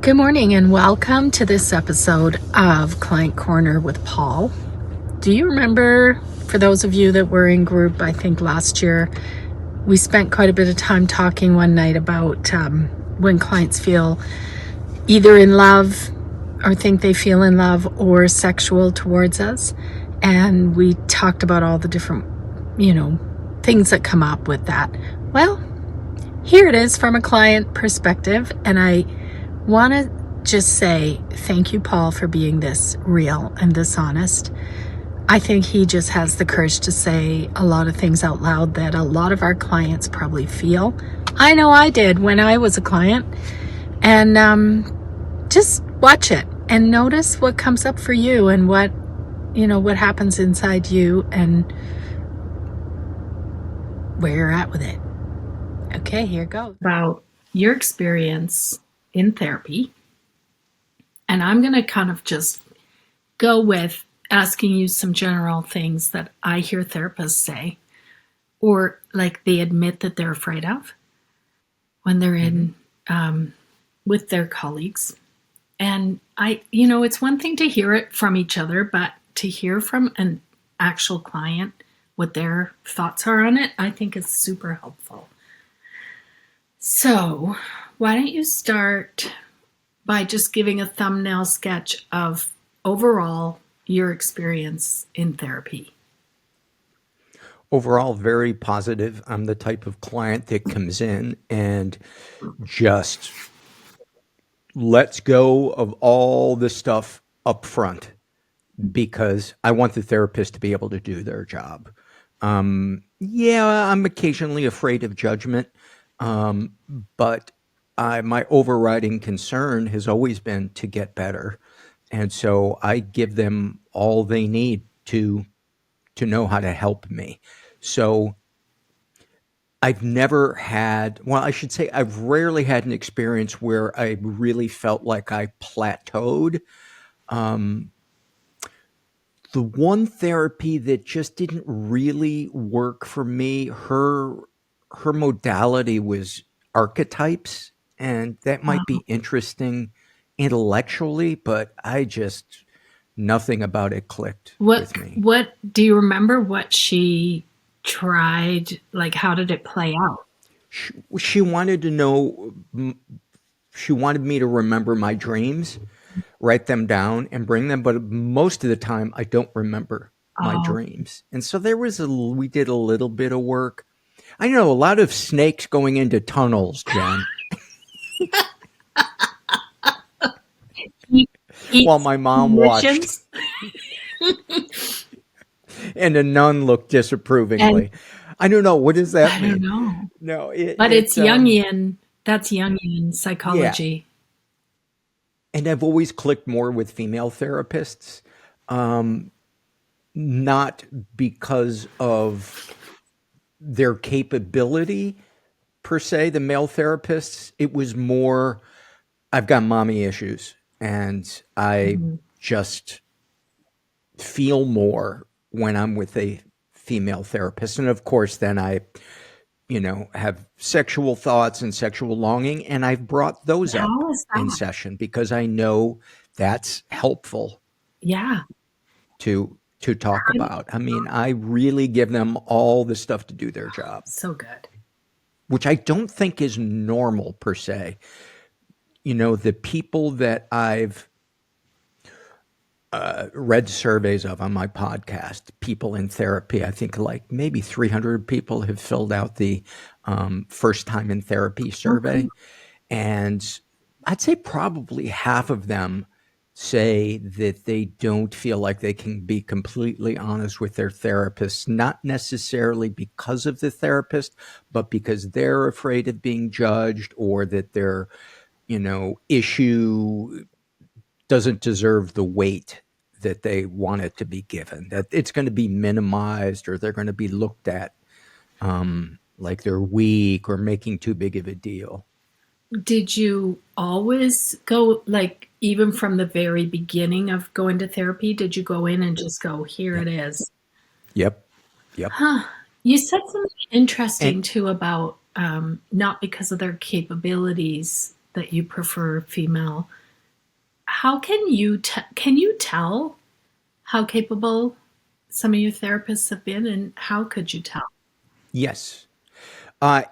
Good morning and welcome to this episode of Client Corner with Paul. Do you remember, for those of you that were in group, I think last year, we spent quite a bit of time talking one night about when clients feel either in love or think they feel in love or sexual towards us. And we talked about all the different, things that come up with that. Well, here it is from a client perspective, and I want to just say thank you, Paul, for being this real and this honest. I think he just has the courage to say a lot of things out loud that a lot of our clients probably feel. I know I did when I was a client. And just watch it and notice what comes up for you and what happens inside you and where you're at with it. Okay, here goes. About your experience in therapy. And I'm going to kind of just go with asking you some general things that I hear therapists say, or like they admit that they're afraid of when they're in with their colleagues. And it's one thing to hear it from each other, but to hear from an actual client what their thoughts are on it, I think is super helpful. So why don't you start by just giving a thumbnail sketch of overall your experience in therapy? Overall, very positive. I'm the type of client that comes in and just lets go of all the stuff up front because I want the therapist to be able to do their job. I'm occasionally afraid of judgment, but my overriding concern has always been to get better. And so I give them all they need to know how to help me. So I've never had, well, I should say I've rarely had an experience where I really felt like I plateaued. Um, the one therapy that just didn't really work for me, her modality was archetypes, and that might be interesting intellectually, but nothing about it clicked with me. What do you remember what she tried? Like, how did it play out? She wanted to know, she wanted me to remember my dreams, write them down and bring them, but most of the time I don't remember my Oh, dreams. And so we did a little bit of work. I know a lot of snakes going into tunnels, Jen, he, while my mom watched, missions and a nun looked and disapprovingly. I don't know. What does that I don't mean? know, No, but it's Jungian. That's Jungian yeah. psychology. And I've always clicked more with female therapists, um, not because of their capability per se, the male therapists. It was more, I've got mommy issues and I Mhm. just feel more when I'm with a female therapist. And of course, then I, have sexual thoughts and sexual longing. And I've brought those up How is in that? session because I know that's helpful Yeah. to talk about. I mean, I really give them all the stuff to do their job, So good. which I don't think is normal per se. The people that I've read surveys of on my podcast, people in therapy, I think like maybe 300 people have filled out the first time in therapy Okay. survey. And I'd say probably half of them say that they don't feel like they can be completely honest with their therapist, not necessarily because of the therapist, but because they're afraid of being judged or that their, issue doesn't deserve the weight that they want it to be given, that it's going to be minimized or they're going to be looked at like they're weak or making too big of a deal. Did you always go, like, even from the very beginning of going to therapy, did you go in and just go, here Yep. it is? Yep. Yep. Huh. You said something And interesting too about not because of their capabilities. that you prefer female. How can you tell how capable some of your therapists have been, and how could you tell? Yes.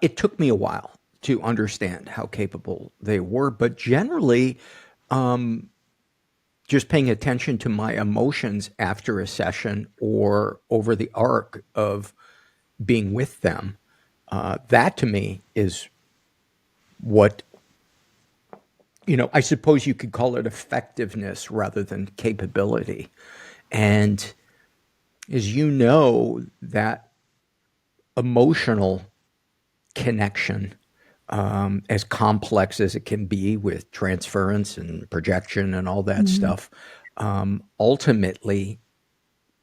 It took me a while to understand how capable they were, but generally, um, just paying attention to my emotions after a session or over the arc of being with them, that to me is what, I suppose you could call it effectiveness rather than capability. And as you know, that emotional connection, as complex as it can be with transference and projection and all that Mhm. stuff, ultimately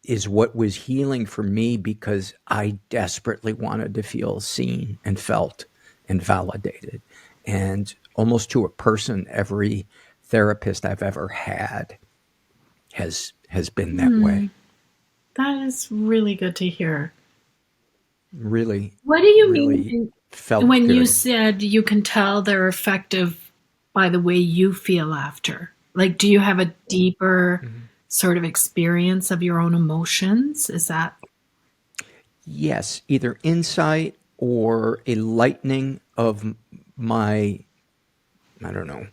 is what was healing for me because I desperately wanted to feel seen and felt and validated. And almost to a person, every therapist I've ever had has been that Hmm, way. that is really good to hear. Really, What do you really mean felt when you good. said you can tell they're effective by the way you feel after? Like, do you have a deeper Mhm. sort of experience of your own emotions? Is that? Yes, either insight or a lightening of my, I don't know,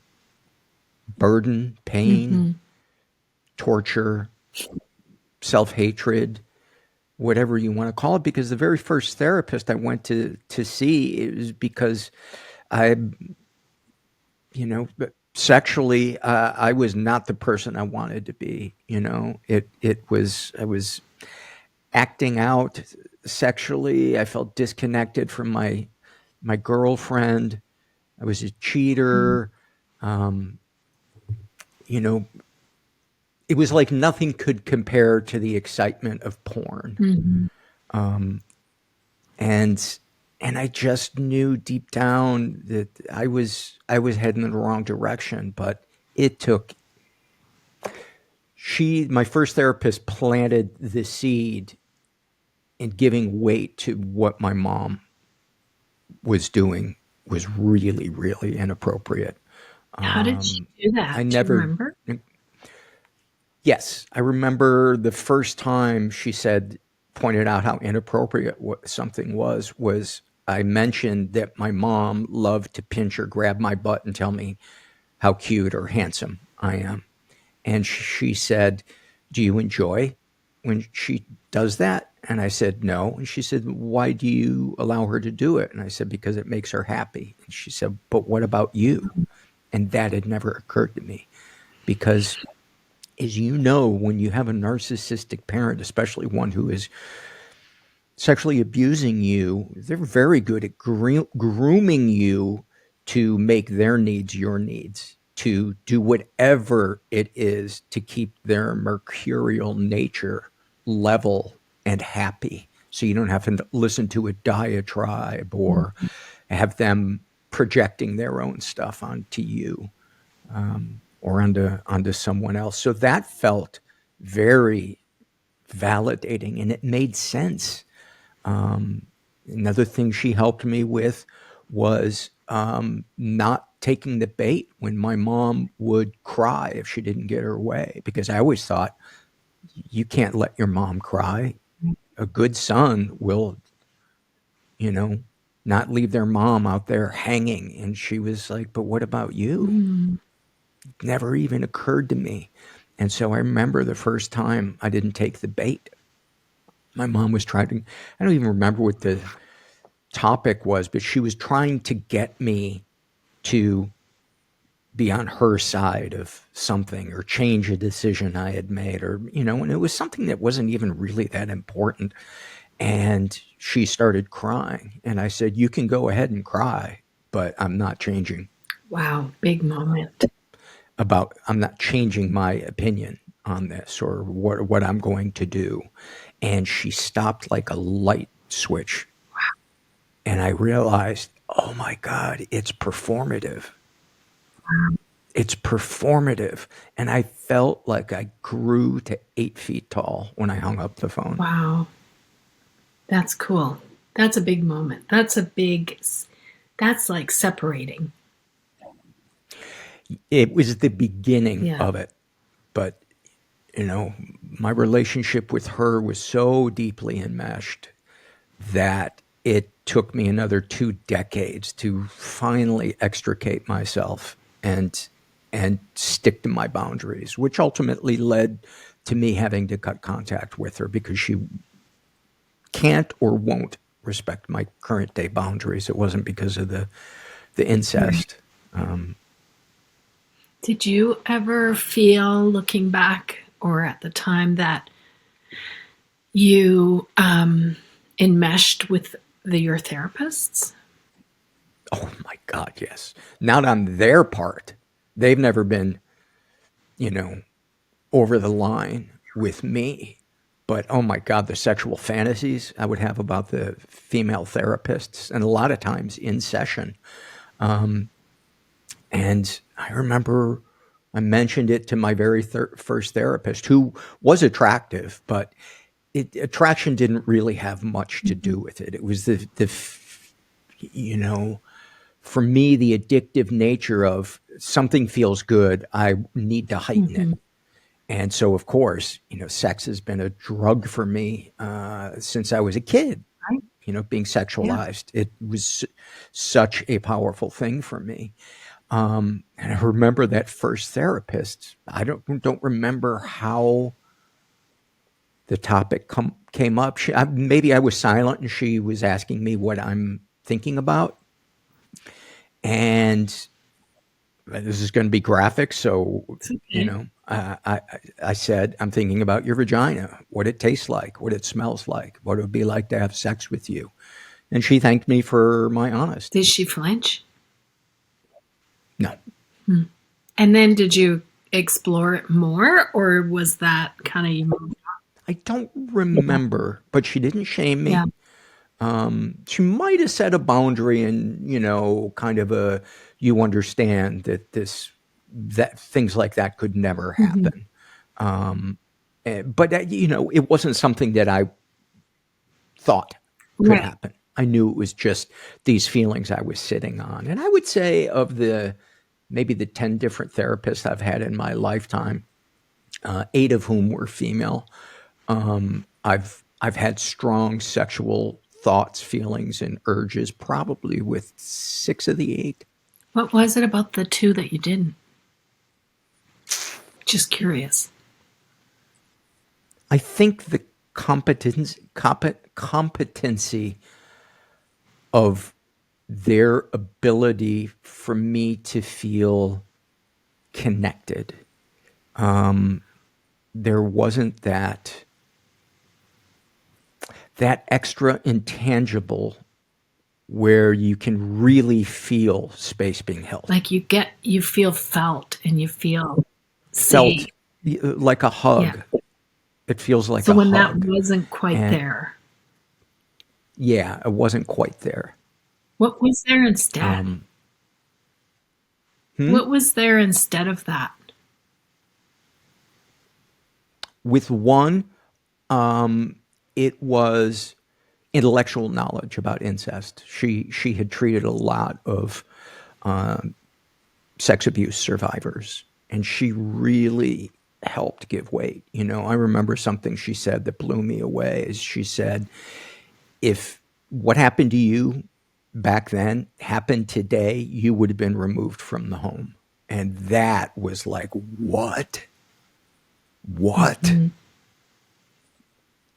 burden, pain, Hmm. torture, self hatred, whatever you want to call it. Because the very first therapist I went to see, it was because I, sexually, I was not the person I wanted to be. It was I was acting out sexually. I felt disconnected from my girlfriend. I was a cheater. Um, you know, it was like nothing could compare to the excitement of porn. Hmm. Um, and and I just knew deep down that I was heading in the wrong direction. But it took my first therapist planted the seed in giving weight to what my mom was doing was really, really inappropriate. How did she Um, do I that? Do you never remember? Yes, I remember the first time she pointed out how inappropriate what something was I mentioned that my mom loved to pinch or grab my butt and tell me how cute or handsome I am. And she said, "Do you enjoy when she does that?" And I said, "No." And she said, "Why do you allow her to do it?" And I said, "Because it makes her happy." And she said, "But what about you?" And that had never occurred to me because, as you know, when you have a narcissistic parent, especially one who is sexually abusing you, they're very good at grooming you to make their needs your needs, to do whatever it is to keep their mercurial nature level and happy. So you don't have to listen to a diatribe or have them projecting their own stuff onto you, or onto someone else. So that felt very validating and it made sense. Another thing she helped me with was not taking the bait when my mom would cry if she didn't get her way, because I always thought you can't let your mom cry. A good son will, you know, not leave their mom out there hanging. And she was like, "But what about you?" Mm. Never even occurred to me. And so I remember the first time I didn't take the bait. My mom was trying to, I don't even remember what the topic was, but she was trying to get me to be on her side of something or change a decision I had made, and it was something that wasn't even really that important. And she started crying. And I said, "You can go ahead and cry, but Wow, big moment. I'm not changing my opinion on this or what I'm going to do." And she stopped like a light switch. And I realized, oh my God, it's performative. It's performative. And I felt like I grew to 8 feet tall when I hung up the phone. Wow, that's cool. That's a big moment. That's like separating. it was the beginning Yeah. of it. But, my relationship with her was so deeply enmeshed that it took me another 2 decades to finally extricate myself and stick to my boundaries, which ultimately led to me having to cut contact with her because she can't or won't respect my current day boundaries. It wasn't because of the Right. incest. Did you ever feel, looking back or at the time, that you enmeshed with your therapists? Oh my God, yes. Not on their part. They've never been, you know, over the line with me. But oh my God, the sexual fantasies I would have about the female therapists, and a lot of times in session. And I remember I mentioned it to my very first therapist, who was attractive, but attraction didn't really have much to Mhm. do with it. It was you know, for me, the addictive nature of something feels good, I need to heighten it. Mhm. And so, of course, sex has been a drug for me since I was a kid. Right. Being Yeah. sexualized, it was such a powerful thing for me. And I remember that first therapist. I don't remember how the topic came up. Maybe I was silent, and she was asking me what I'm thinking about. And this is going to be graphic, so It's okay. I said, I'm thinking about your vagina, what it tastes like, what it smells like, what it would be like to have sex with you. And she thanked me for my Did honesty. she flinch? No, Hmm. And then did you explore it more, or was that kind of you? I don't Yeah. remember, but she didn't shame Yeah. me. She might have set a boundary and, kind of you understand that things like that could never Hmm. happen. But, it wasn't something that I thought could Right. happen. I knew it was just these feelings I was sitting on. And I would say of maybe the 10 different therapists I've had in my lifetime, 8 of whom were female. I've had strong sexual thoughts, feelings, and urges, probably with 6 of the 8. What was it about the two that you didn't? Just curious. I think the competency of their ability for me to feel connected. There wasn't that extra intangible where you can really feel space being held. Like you feel felt and you feel Felt safe. like a Yeah. hug. It feels like So a when that hug. wasn't quite And there, yeah, it wasn't quite there. what was there instead? Um, hmm? What was there instead of that? With one, it was intellectual knowledge about incest. She had treated a lot of sex abuse survivors, and she really helped give weight. I remember something she said that blew me away. Is she said, if what happened to you back then happened today, you would have been removed from the home. And that was like, what? What? Hmm.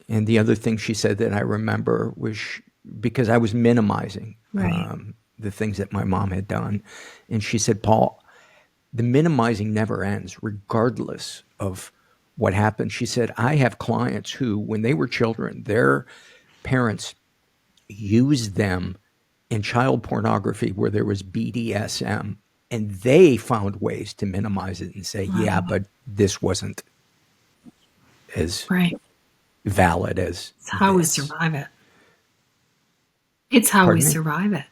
And the other thing she said that I remember was because I was minimizing Right. the things that my mom had done. And she said, Paul, the minimizing never ends, regardless of what happened. She said, I have clients who, when they were children, their parents used them in child pornography where there was BDSM, and they found ways to minimize it and say, yeah, Wow. but this wasn't as Right. valid as It's how we this. survive it. It's how we Pardon me? survive it.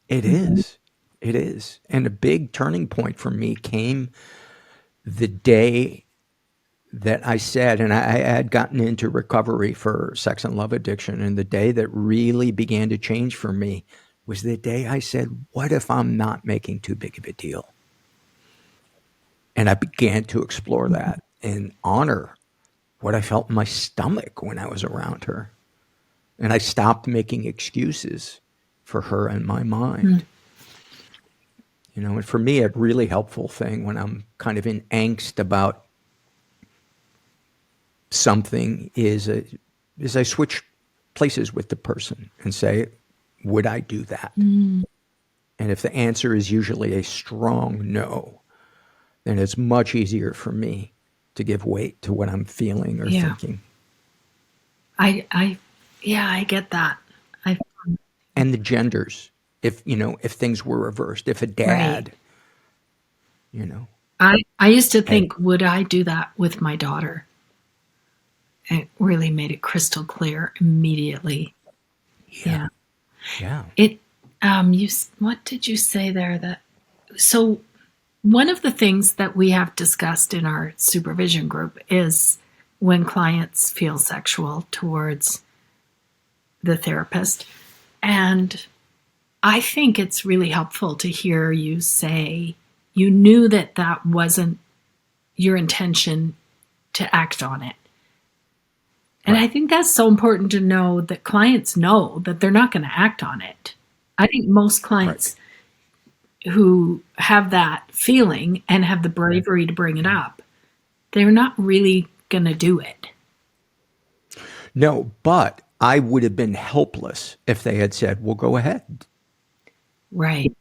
It Hmm. is. It is. And a big turning point for me came the day that I said, and I had gotten into recovery for sex and love addiction, and the day that really began to change for me was the day I said, what if I'm not making too big of a deal? And I began to explore that and honor what I felt in my stomach when I was around her. And I stopped making excuses for her in my mind. And for me, a really helpful thing when I'm kind of in angst about something is I switch places with the person and say, would I do that? And if the answer is usually a strong no, then it's much easier for me to give weight to what I'm feeling or Yeah. thinking. I get that. I And the genders, if things were reversed, if a Right. dad, you know, I used to had, think, would I do that with my daughter? And it really made it crystal clear immediately. yeah, Yeah. yeah, It what did you say there that so one of the things that we have discussed in our supervision group is when clients feel sexual towards the therapist. And I think it's really helpful to hear you say you knew that that wasn't your intention to act on it. And I right, think that's so important to know that clients know that they're not going to act on it. I think most right. clients who have that feeling and have the bravery to bring it up, they're not really going to do it. No, but I would have been helpless if they had said, well, go ahead. Right.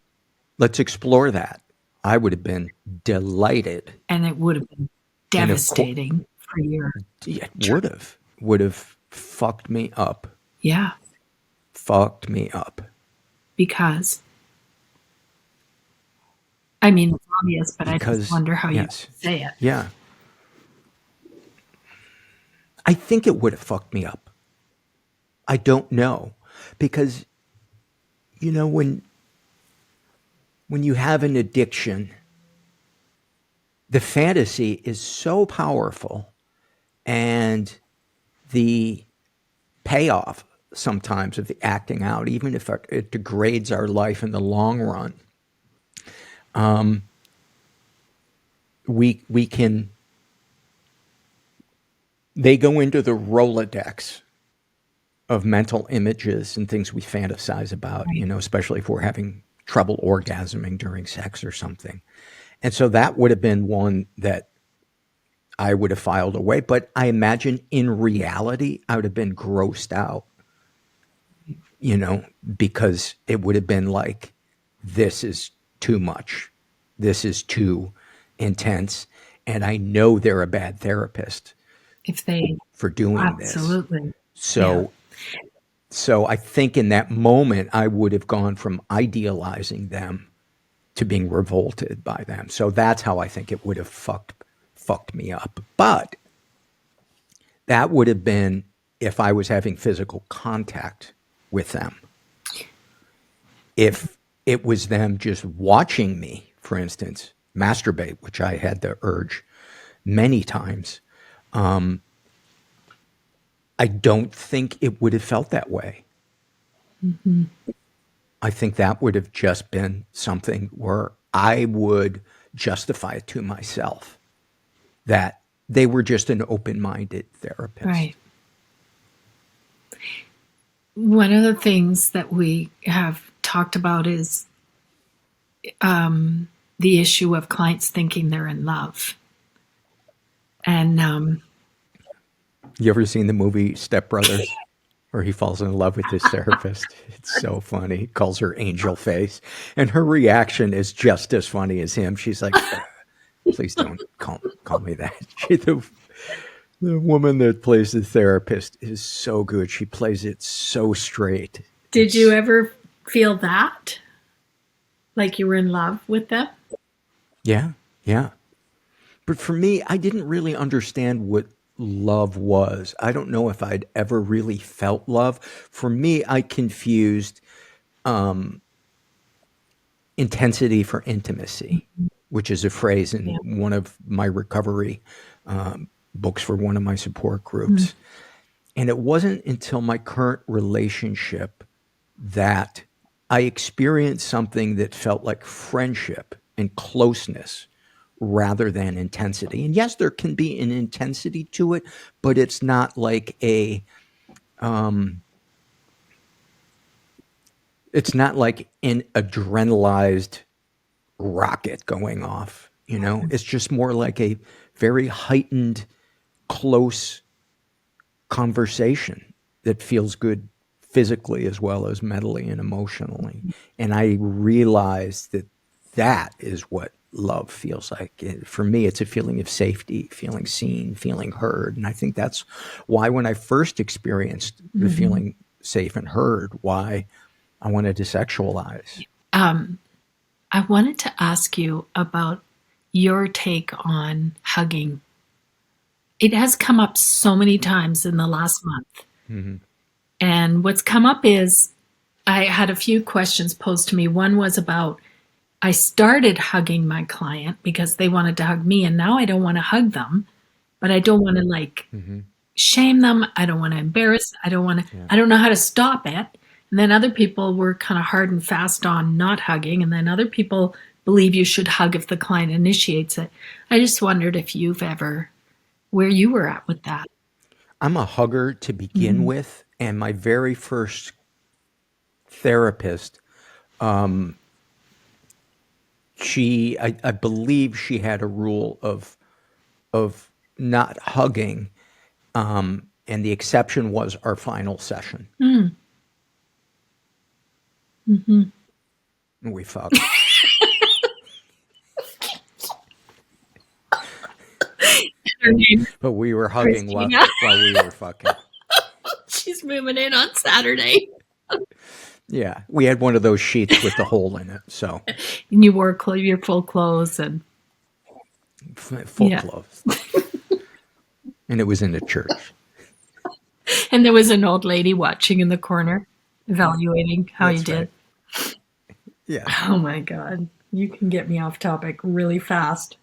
Let's explore that. I would have been delighted. And it would have been And of course, devastating for your it child. would have fucked me up. Yeah. Fucked me up. Because, I mean, it's obvious, but I just Because, wonder how you yes, say it. yeah, I think it would have fucked me up. I don't know. Because, when you have an addiction, the fantasy is so powerful and the payoff sometimes of the acting out, even if it degrades our life in the long run, we can they go into the Rolodex of mental images and things we fantasize about, Right. especially if we're having trouble orgasming during sex or something. And so that would have been one that I would have filed away. But I imagine in reality, I would have been grossed out, you know, because it would have been like, this is too much. This is too intense. And I know they're a bad therapist If they for doing this. absolutely. Yeah. So I think in that moment I would have gone from idealizing them to being revolted by them. So that's how I think it would have fucked me up. But that would have been if I was having physical contact with them. If it was them just watching me, for instance, masturbate, which I had the urge many times, I don't think it would have felt that way. I think that would have just been something where I would justify it to myself that they were just an open minded Right. therapist. One of the things that we have talked about is the issue of clients thinking they're in love. And You ever seen the movie Step Brothers? Where he falls in love with his therapist. It's so funny. He calls her Angel Face. And her reaction is just as funny as him. She's like, please don't call me that. The woman that plays the therapist is so good. She plays it so straight. did you ever feel that? Like you were in love with them? Yeah, yeah. But for me, I didn't really understand what love was. I don't know if I'd ever really felt love. For me, I confused intensity for intimacy, which is a phrase in Yeah. one of my recovery books for one of my support Mm. groups. And it wasn't until my current relationship that I experienced something that felt like friendship and closeness rather than intensity. And yes, there can be an intensity to it, but it's not like it's not like an adrenalized rocket going off. It's just more like a very heightened, close conversation that feels good physically as well as mentally and emotionally. And I realize that that is what love feels like. For me, it's a feeling of safety, feeling seen, feeling heard. And I think that's why when I first experienced the feeling safe and heard, why I wanted to sexualize. I wanted to ask you about your take on hugging. It has come up so many times in the last month. And what's come up is I had a few questions posed to me. One was about I started hugging my client because they wanted to hug me, and now I don't want to hug them, but I don't want to like shame them. I don't want to embarrass. I don't know how to stop it. And then other people were kind of hard and fast on not hugging. And then other people believe you should hug if the client initiates it. I just wondered if you've ever, where you were at with that. I'm a hugger to begin with, and my very first therapist, I believe she had a rule of not hugging, and the exception was our final session. We fucked. Her name But we were hugging Christina. while we were fucking. She's moving in on Saturday. Yeah, we had one of those sheets with the hole in it, so And you wore your full clothes and full clothes. And it was in the church. and there was an old lady watching in the corner, evaluating how you That's did. right. Yeah. Oh my God. You can get me off topic really fast.